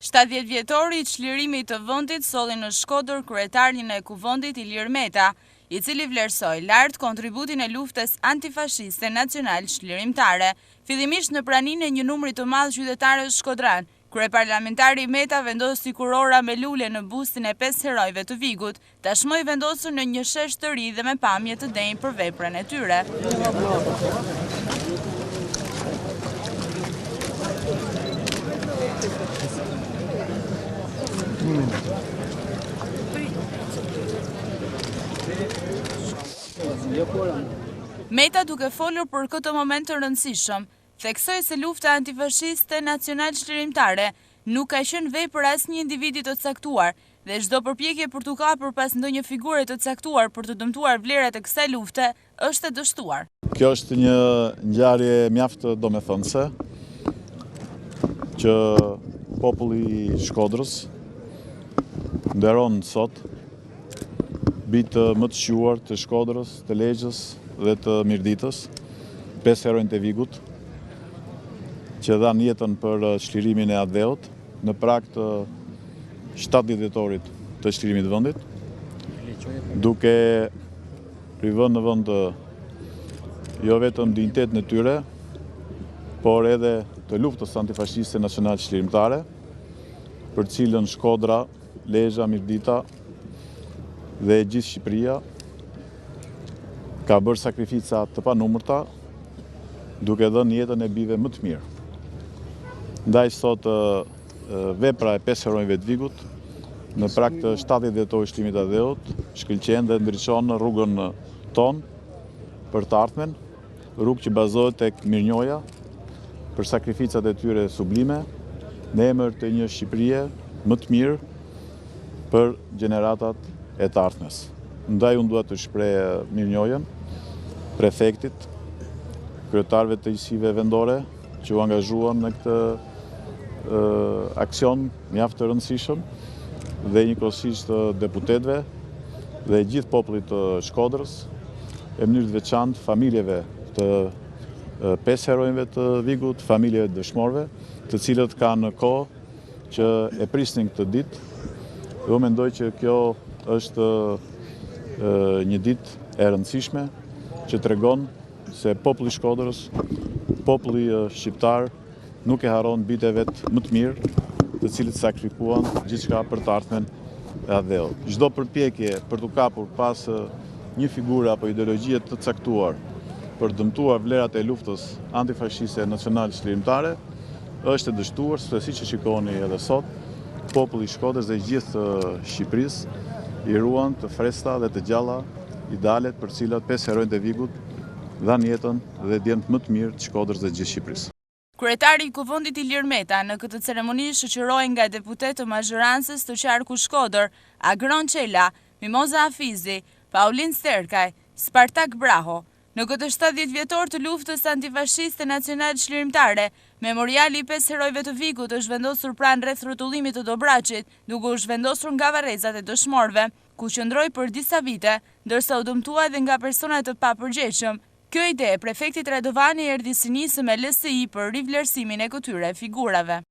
70 vjetori i çlirimit të vendit solli në Shkodër kryetarin e kuvendit Ilir Meta, i cili vlerësoi lart kontributin e luftës antifashiste nacional çlirimtare, fillimisht në praninë e një numri të madh qytetarësh shkodran. Kryeparlamentari Meta vendosi kurora me lule në bustin e 5 herojve të Vigut, tashmë i vendosur në një shesh të ri dhe me pamje të denjë për veprën e tyre. Meta, duke folur për këtë moment të rëndësishëm, theksoi se lufta antifashiste nacional çlirimtare nuk ka qenë vepër asnjë individi të caktuar dhe çdo përpjekje për t'u kapur pas ndonjë figure të caktuar për të dëmtuar vlerat e kësaj lufte është e dështuar. Kjo është një ngjarje mjaft domethënëse që populli i Shkodrës nderon sot bitë më të shuar të Shkodrës, të Legjës dhe të Mirditës, 5 herojnë të Vigut, që dhanë jetën për çlirimin e atë në prag të 70 vjetorit të çlirimit të vendit, duke rivënë në vend jo vetëm dinjitetin e tyre, por edhe të luftës antifashiste nacional çlirimtare, për cilën Shkodra, Legja, Mirdita dhe gjithë Shqipëria ka bërë sakrifica të panumërta, duke dhënë jetën e bijve më të mirë. Ndaj sot vepra e 5 herojve të Vigut në prag të 70 vjetorit të çlirimit të Adheut shkëlqen dhe ndriçon rrugën tonë për të ardhmen, rrugë që bazohet tek mirënjohja për sakrificat e tyre sublime, në emër të një Shqipërie më të mirë për gjeneratat e të ardhmes. Ndaj unë dua të shpreh mirënjohjen prefektit, kryetarëve të njësive vendore që u angazhuan në këtë aksion mjaft të rëndësishëm dhe njëkohësisht deputetëve dhe gjithë popullit të Shkodrës, e mënyrë të veçantë familjeve të 5 herojve të Vigut, familjeve të dëshmorëve, të cilët kanë kohë që e prisnin këtë ditë. Dhe unë mendoj që kjo është një ditë e rëndësishme që tregon se populli i Shkodrës, populli shqiptar nuk e harron bijtë e vet më të mirë, të cilët sakrifikuan gjithçka për të ardhmen e Adheut. Çdo përpjekje për t'u kapur pas një figure apo ideologjie të caktuar për dëmtuar vlerat e luftës antifashiste nacional çlirimtare është e dështuar, sepse siç e shikoni edhe sot, populli i Shkodrës dhe gjithë Shqipërisë i ruan të freskëta dhe të gjalla idealet për cilat 5 herojnë të Vigut dhanë jetën dhe djemtë më të mirë të Shkodrës dhe gjithë Shqipërisë. Kryetari i kuvendit Ilir Meta në këtë ceremoni shoqërohej nga deputetë të mazhorancës të qarku Shkodër, Agron Çela, Mimoza Hafizi, Paulin Sterkaj, Spartak Braho. Në këtë 70 vjetor të luftës antifashiste nacional çlirimtare, memoriali i 5 herojve të Vigut është vendosur pranë rreth rrotullimit të Dobraçit, duke u zhvendosur nga varrezat e dëshmorëve, ku qëndroi për disa vite, ndërsa u dëmtua edhe nga persona të papërgjegjshëm. Kjo ide e prefektit Radovani erdhi si nismë e LSI për rivlerësimin e këtyre figurave.